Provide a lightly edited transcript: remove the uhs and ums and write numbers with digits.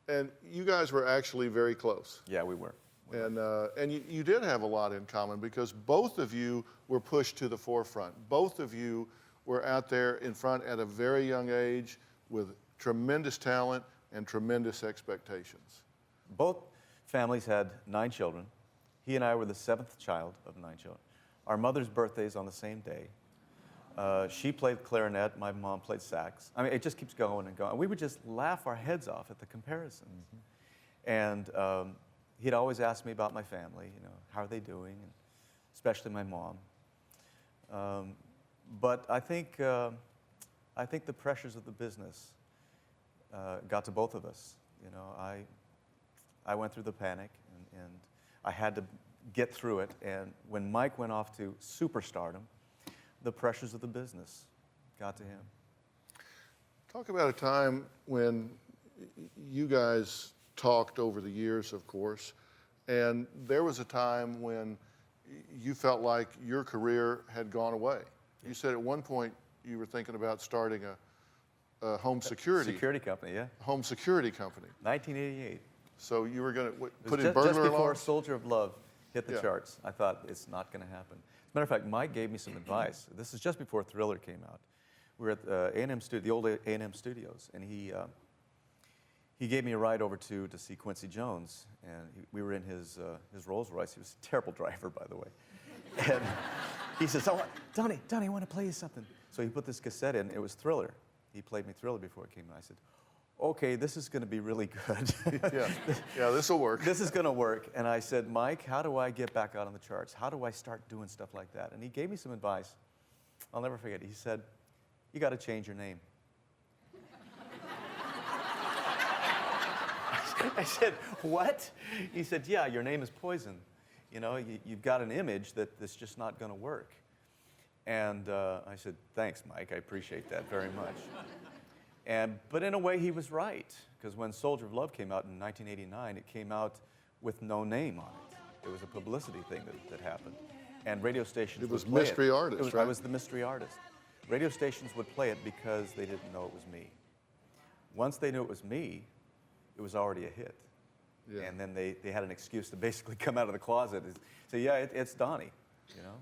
And you guys were actually very close. Yeah, we were. And you did have a lot in common because both of you were pushed to the forefront. Both of you were out there in front at a very young age with tremendous talent and tremendous expectations. Both families had 9 children. He and I were the 7th child of 9 children. Our mother's birthday is on the same day. She played clarinet, my mom played sax. I mean, it just keeps going and going. We would just laugh our heads off at the comparisons. And he'd always ask me about my family, you know, how are they doing, and especially my mom. But I think the pressures of the business got to both of us. You know, I went through the panic, and I had to get through it. And when Mike went off to superstardom, the pressures of the business got to him. Talk about a time when you guys talked over the years, of course, and there was a time when you felt like your career had gone away. You said at one point you were thinking about starting a home security company, yeah. Home security company. 1988. So you were going to put in just burglar before alarms? Soldier of Love hit the charts. I thought it's not going to happen. As a matter of fact, Mike gave me some advice. This is just before Thriller came out. We were at the old A&M studios, and he gave me a ride over to see Quincy Jones, and we were in his Rolls Royce. He was a terrible driver, by the way. And he says, "Oh, Donny, I want to play you something." So he put this cassette in. It was Thriller. He played me Thriller before it came out. I said, "Okay, this is going to be really good." Yeah, this will work. This is going to work. And I said, "Mike, how do I get back out on the charts? How do I start doing stuff like that?" And he gave me some advice. I'll never forget. He said, "You got to change your name." I said, "What?" He said, "Yeah, your name is Poison. You know, you've got an image that's just not going to work." And I said, "Thanks, Mike. I appreciate that very much." But in a way, he was right, because when Soldier of Love came out in 1989, it came out with no name on it. It was a publicity thing that happened. And radio stations It was would play mystery artist, right? I was the mystery artist. Radio stations would play it because they didn't know it was me. Once they knew it was me, it was already a hit. Yeah. And then they had an excuse to basically come out of the closet and say, "Yeah, it's Donny," you know?